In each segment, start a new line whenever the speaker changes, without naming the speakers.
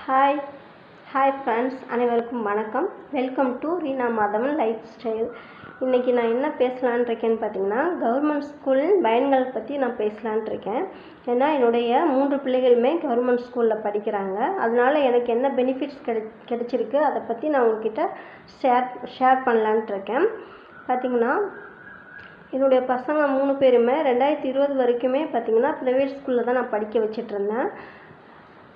Hi hi friends, அனைவருக்கும் வணக்கம். Welcome to Reena Madhavan life style. இன்றைக்கி நான் என்ன பேசலான் இருக்கேன்னு பார்த்தீங்கன்னா, கவர்மெண்ட் ஸ்கூலின் பயன்கள் பற்றி நான் பேசலான் இருக்கேன். ஏன்னா என்னுடைய 3 பிள்ளைகளுமே கவர்மெண்ட் ஸ்கூலில் படிக்கிறாங்க. அதனால் எனக்கு என்ன பெனிஃபிட்ஸ் கிடைச்சிருக்கு அதை பற்றி நான் உங்ககிட்ட ஷேர் பண்ணலான்ட்டு இருக்கேன். பார்த்திங்கன்னா, என்னுடைய பசங்க 3 பேருமே 2020 வரைக்குமே பார்த்திங்கன்னா ப்ரைவேட் ஸ்கூலில் தான் நான் படிக்க வச்சிட்ருந்தேன்.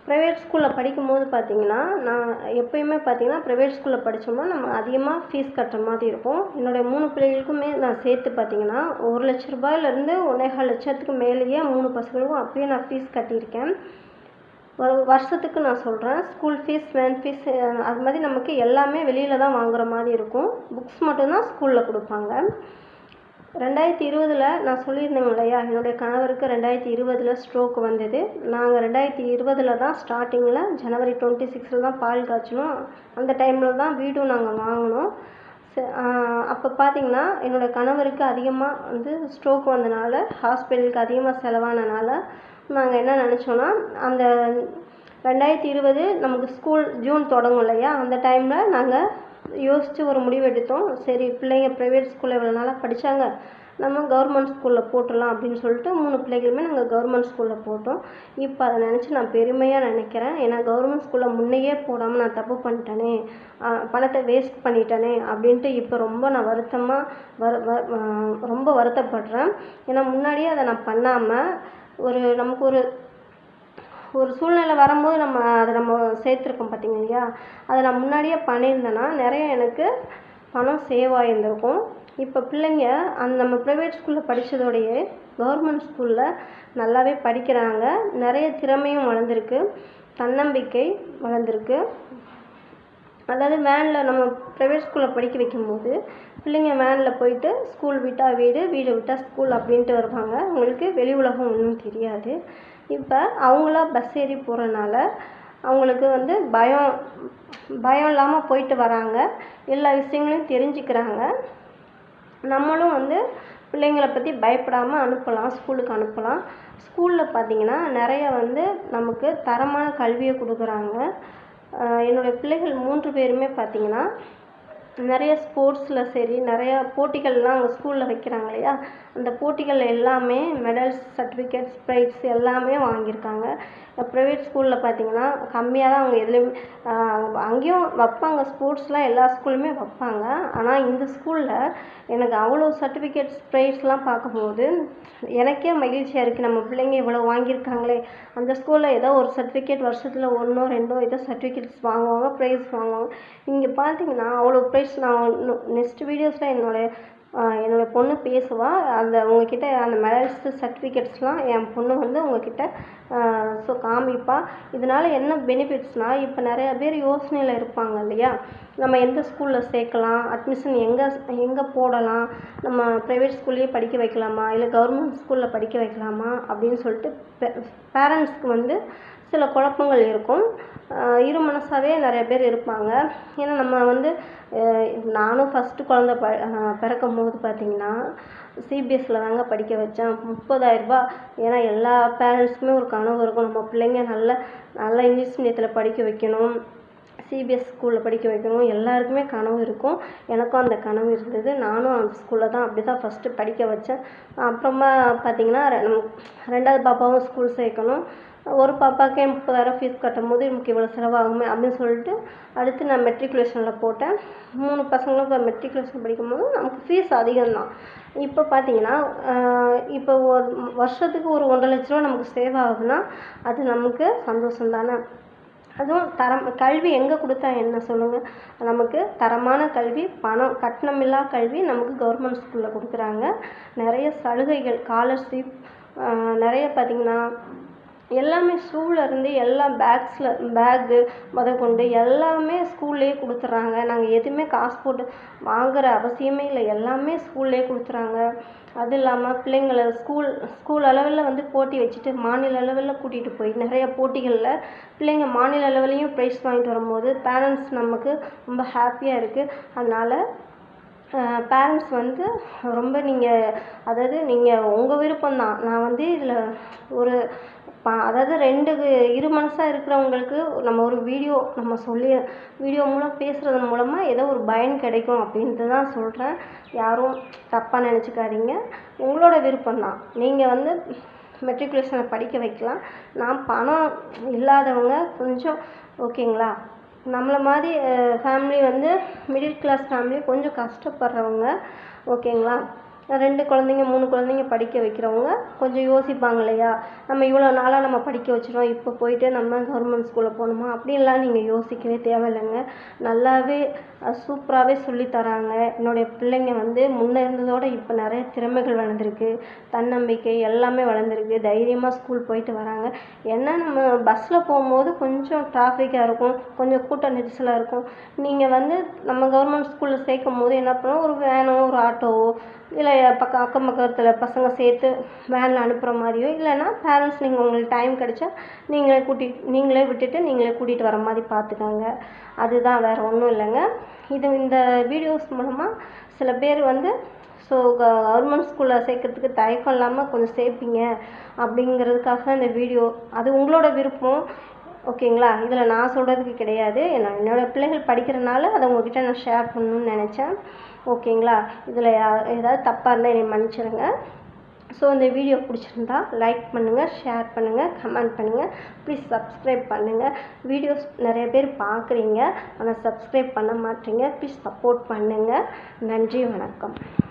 ப்ரைவேட் ஸ்கூலில் படிக்கும்போது பார்த்திங்கன்னா, நான் எப்போயுமே பார்த்திங்கன்னா ப்ரைவேட் ஸ்கூலில் படித்தோம்னா நம்ம அதிகமாக ஃபீஸ் கட்டுற மாதிரி இருக்கும். என்னுடைய 3 பிள்ளைகளுக்குமே நான் சேர்த்து பார்த்திங்கன்னா 1 லட்ச ரூபாயிலேருந்து 1,4 லட்சத்துக்கு மேலேயே 3 பசங்களுக்கும் அப்பயே நான் ஃபீஸ் கட்டியிருக்கேன். ஒரு வருஷத்துக்கு நான் சொல்கிறேன். ஸ்கூல் ஃபீஸ், வேன் ஃபீஸ், அது மாதிரி நமக்கு எல்லாமே வெளியில் தான் வாங்குகிற மாதிரி இருக்கும். புக்ஸ் மட்டும்தான் ஸ்கூலில் கொடுப்பாங்க. 2020 நான் சொல்லியிருந்தேங்க இல்லையா, என்னுடைய கணவருக்கு 2020 ஸ்ட்ரோக் வந்தது. நாங்கள் 2020 தான் ஸ்டார்டிங்கில் ஜனவரி 26 தான் பால் காய்ச்சணும். அந்த டைமில் தான் வீடும் நாங்கள் வாங்கினோம். அப்போ பார்த்திங்கன்னா என்னோடய கணவருக்கு அதிகமாக வந்து ஸ்ட்ரோக் வந்தனால, ஹாஸ்பிட்டலுக்கு அதிகமாக செலவானனால நாங்கள் என்ன நினச்சோன்னா, அந்த 2020 நமக்கு ஸ்கூல் ஜூன் தொடங்கும் இல்லையா, அந்த டைமில் நாங்கள் யோசித்து ஒரு முடிவு எடுத்தோம். சரி, பிள்ளைங்க ப்ரைவேட் ஸ்கூலில் இவ்வளோ நாளாக படித்தாங்க, நம்ம கவர்மெண்ட் ஸ்கூலில் போட்டுடலாம் அப்படின்னு சொல்லிட்டு 3 பிள்ளைகளுமே நாங்கள் கவர்மெண்ட் ஸ்கூலில் போட்டோம். இப்போ அதை நினச்சி நான் பெருமையாக நினைக்கிறேன். ஏன்னா கவர்மெண்ட் ஸ்கூலில் முன்னையே போடாமல் நான் தப்பு பண்ணிட்டேனே, பணத்தை வேஸ்ட் பண்ணிட்டேனே அப்படின்ட்டு இப்போ ரொம்ப நான் ரொம்ப வருத்தப்படுறேன். ஏன்னா முன்னாடியே அதை நான் பண்ணாமல் நமக்கு ஒரு சூழ்நிலை வரும்போது அதை நம்ம சேர்த்துருக்கோம் பார்த்திங்க இல்லையா, அதை நான் முன்னாடியே பண்ணியிருந்தேன்னா நிறைய எனக்கு பணம் சேவ் ஆகியிருந்திருக்கும். இப்போ பிள்ளைங்க நம்ம ப்ரைவேட் ஸ்கூலில் படித்ததோடையே கவர்மெண்ட் ஸ்கூலில் நல்லாவே படிக்கிறாங்க. நிறைய திறமையும் வளர்ந்துருக்கு, தன்னம்பிக்கை வளர்ந்துருக்கு. அதாவது வேனில் நம்ம ப்ரைவேட் ஸ்கூலில் படிக்க வைக்கும்போது பிள்ளைங்க வேனில் போயிட்டு ஸ்கூல் விட்டால் வீடு, வீடு விட்டால் ஸ்கூல் அப்படின்ட்டு வருவாங்க. அவங்களுக்கு வெளி உலகம் ஒன்றும் தெரியாது. இப்போ அவங்களா பஸ் ஏறி போகிறனால அவங்களுக்கு வந்து பயம் இல்லாமல் போயிட்டு வராங்க. எல்லா விஷயங்களையும் தெரிஞ்சுக்கிறாங்க. நம்மளும் வந்து பிள்ளைங்களை பற்றி பயப்படாமல் அனுப்பலாம், ஸ்கூலுக்கு அனுப்பலாம். ஸ்கூலில் பார்த்திங்கன்னா நிறைய வந்து நமக்கு தரமான கல்வியை கொடுக்குறாங்க. என்னுடைய பிள்ளைகள் 3 பேருமே பார்த்திங்கன்னா நிறைய ஸ்போர்ட்ஸில் சரி, நிறையா போட்டிகள்லாம் அங்கே ஸ்கூலில் வைக்கிறாங்க இல்லையா, அந்த போட்டிகள் எல்லாமே மெடல்ஸ், சர்டிஃபிகேட்ஸ், ப்ரைஸ் எல்லாமே வாங்கியிருக்காங்க. ப்ரைவேட் ஸ்கூலில் பார்த்திங்கன்னா கம்மியாக தான் அவங்க எதுலேயுமே அங்கேயும் வைப்பாங்க, ஸ்போர்ட்ஸ்லாம் எல்லா ஸ்கூல்லையுமே வைப்பாங்க. ஆனால் இந்த ஸ்கூலில் எனக்கு அவ்வளோ சர்டிஃபிகேட்ஸ், ப்ரைஸ்லாம் பார்க்கும்போது எனக்கே மகிழ்ச்சியாக இருக்குது. நம்ம பிள்ளைங்க இவ்வளோ வாங்கியிருக்காங்களே. அந்த ஸ்கூலில் ஏதோ ஒரு சர்டிஃபிகேட் வருஷத்தில் 1ஓ 2ஓ ஏதோ சர்டிஃபிகேட்ஸ் வாங்குவாங்க, ப்ரைஸ் வாங்குவாங்க. இங்கே பார்த்திங்கன்னா அவ்வளோ ப்ரைஸ். நான் நெக்ஸ்ட் வீடியோஸில் என்னோடய பொண்ணு பேசுவாள். உங்ககிட்ட அந்த மெடல்ஸ், சர்டிஃபிகேட்ஸ்லாம் என் பொண்ணு வந்து உங்ககிட்ட காமிப்பா. இதனால் என்ன பெனிஃபிட்ஸ்னால், இப்போ நிறையா பேர் யோசனையில் இருப்பாங்க இல்லையா, நம்ம எந்த ஸ்கூலில் சேர்க்கலாம், அட்மிஷன் எங்கே போடலாம், நம்ம ப்ரைவேட் ஸ்கூல்லையே படிக்க வைக்கலாமா, இல்லை கவர்மெண்ட் ஸ்கூலில் படிக்க வைக்கலாமா அப்படின்னு சொல்லிட்டு பேரண்ட்ஸ்க்கு வந்து சில குழப்பங்கள் இருக்கும். இரு மனசாகவே நிறைய பேர் இருப்பாங்க. ஏன்னா நம்ம வந்து நானும் ஃபஸ்ட்டு குழந்த பிறக்கும் போது பார்த்திங்கன்னா சிபிஎஸ்சியில் தாங்க படிக்க வச்சேன். 30,000 ரூபா. ஏன்னா எல்லா பேரண்ட்ஸுக்குமே ஒரு கனவு இருக்கும், நம்ம பிள்ளைங்க நல்ல இங்கிலீஷ் மீடியத்தில் படிக்க வைக்கணும், சிபிஎஸ் ஸ்கூலில் படிக்க வைக்கணும், எல்லாருக்குமே கனவு இருக்கும். எனக்கும் அந்த கனவு இருந்தது. நானும் அந்த ஸ்கூலில் தான் அப்படி தான் ஃபஸ்ட்டு படிக்க வச்சேன். அப்புறமா பார்த்திங்கன்னா 2வது பாப்பாவும் ஸ்கூல் சேர்க்கணும். ஒரு பாப்பாக்கே 30,000 ஃபீஸ் கட்டும்போது நமக்கு இவ்வளோ செலவாகுமே அப்படின்னு சொல்லிட்டு அடுத்து நான் மெட்ரிகுலேஷனில் போட்டேன். 3 பசங்களும் மெட்ரிகுலேஷன் படிக்கும்போது நமக்கு ஃபீஸ் அதிகம்தான். இப்போ பார்த்திங்கன்னா இப்போ ஒரு வருஷத்துக்கு ஒரு 1,50,000 ரூபா நமக்கு சேவ் ஆகுதுன்னா அது நமக்கு சந்தோஷம் தானே. அதுவும் கல்வி எங்கே கொடுத்தா என்ன சொல்லுங்கள், நமக்கு தரமான கல்வி, பணம் கட்டணமில்லா கல்வி நமக்கு கவர்மெண்ட் ஸ்கூலில் கொடுக்குறாங்க. நிறைய சலுகைகள், ஸ்காலர்ஷிப், நிறைய பார்த்திங்கன்னா எல்லாமே ஷூலேருந்து எல்லா பேக்கு முதற்கொண்டு எல்லாமே ஸ்கூல்லேயே கொடுத்துட்றாங்க. நாங்கள் எதுவுமே காசு போட்டு வாங்குகிற அவசியமே இல்லை, எல்லாமே ஸ்கூல்லேயே கொடுத்துட்றாங்க. அது இல்லாமல் பிள்ளைங்களை ஸ்கூல் அளவில் வந்து போட்டி வச்சுட்டு மாநில அளவில் கூட்டிகிட்டு போய் நிறைய போட்டிகளில் பிள்ளைங்க மாநில அளவுலேயும் ப்ரைஸ் வாங்கிட்டு வரும்போது பேரண்ட்ஸ் நமக்கு ரொம்ப ஹாப்பியாக இருக்குது. அதனால் பேரண்ட்ஸ் வந்து ரொம்ப நீங்கள் உங்கள் விருப்பம்தான். நான் வந்து இதில் ஒரு அதாவது இரு மனசாக இருக்கிறவங்களுக்கு நம்ம ஒரு நம்ம வீடியோ மூலம் பேசுகிறது மூலமாக ஏதோ ஒரு பயன் கிடைக்கும் அப்படின்ட்டு தான் சொல்கிறேன். யாரும் தப்பாக நினச்சிக்காதீங்க. உங்களோட விருப்பம்தான். நீங்கள் வந்து மெட்ரிகுலேஷனை படிக்க வைக்கலாம். பணம் இல்லாதவங்க கொஞ்சம் ஓகேங்களா, நம்மளை மாதிரி ஃபேமிலி வந்து மிடில் கிளாஸ் ஃபேமிலி கொஞ்சம் கஷ்டப்படுறவங்க ஓகேங்களா, 2 குழந்தைங்க 3 குழந்தைங்க படிக்க வைக்கிறவங்க கொஞ்சம் யோசிப்பாங்க இல்லையா, நம்ம இவ்வளோ நாளாக நம்ம படிக்க வச்சிட்டோம், இப்போ போயிட்டு நம்ம கவர்மெண்ட் ஸ்கூலில் போகணுமா அப்படின்லாம் நீங்கள் யோசிக்கவே தேவையில்லைங்க. நல்லாவே சூப்பராகவே சொல்லித்தராங்க. என்னுடைய பிள்ளைங்க வந்து முன்னே இருந்ததோட இப்போ நிறைய திறமைகள் வளர்ந்துருக்கு, தன்னம்பிக்கை எல்லாமே வளர்ந்துருக்கு, தைரியமாக ஸ்கூல் போயிட்டு வராங்க. ஏன்னா நம்ம பஸ்ஸில் போகும்போது கொஞ்சம் டிராஃபிக்காக இருக்கும், கொஞ்சம் கூட்ட நெரிசலாக இருக்கும். நீங்கள் வந்து நம்ம கவர்மெண்ட் ஸ்கூலில் சேர்க்கும் போது என்ன பண்ணணும், ஒரு வேனோ ஒரு ஆட்டோவோ இல்லை அக்கம் பக்கத்தில் பசங்க சேர்த்து வேனில் அனுப்புகிற மாதிரியோ, இல்லைன்னா பேரண்ட்ஸ் உங்களுக்கு டைம் கிடைச்சா நீங்களே விட்டுட்டு நீங்களே கூட்டிகிட்டு வர மாதிரி பார்த்துக்கோங்க. அதுதான், வேறு ஒன்றும் இல்லைங்க. இந்த வீடியோஸ் மூலமாக சில பேர் வந்து கவர்மெண்ட் ஸ்கூலில் சேர்க்கறதுக்கு தயக்கம் இல்லாமல் கொஞ்சம் சேர்ப்பீங்க அப்படிங்கிறதுக்காக இந்த வீடியோ. அது உங்களோட விருப்பம் ஓகேங்களா. இதில் நான் சொல்கிறதுக்கு கிடையாது. என்னோடய பிள்ளைகள் படிக்கிறனால அதை உங்ககிட்ட நான் ஷேர் பண்ணணும்னு நினச்சேன் ஓகேங்களா. இதில் ஏதாவது தப்பாக இருந்தால் என்னை மன்னிச்சிடுங்க. இந்த வீடியோ பிடிச்சிருந்தா லைக் பண்ணுங்கள், ஷேர் பண்ணுங்கள், கமெண்ட் பண்ணுங்கள். ப்ளீஸ் சப்ஸ்கிரைப் பண்ணுங்கள். வீடியோஸ் நிறைய பேர் பார்க்குறீங்க, ஆனால் சப்ஸ்கிரைப் பண்ண மாட்டீங்க. ப்ளீஸ் சப்போர்ட் பண்ணுங்கள். நன்றி, வணக்கம்.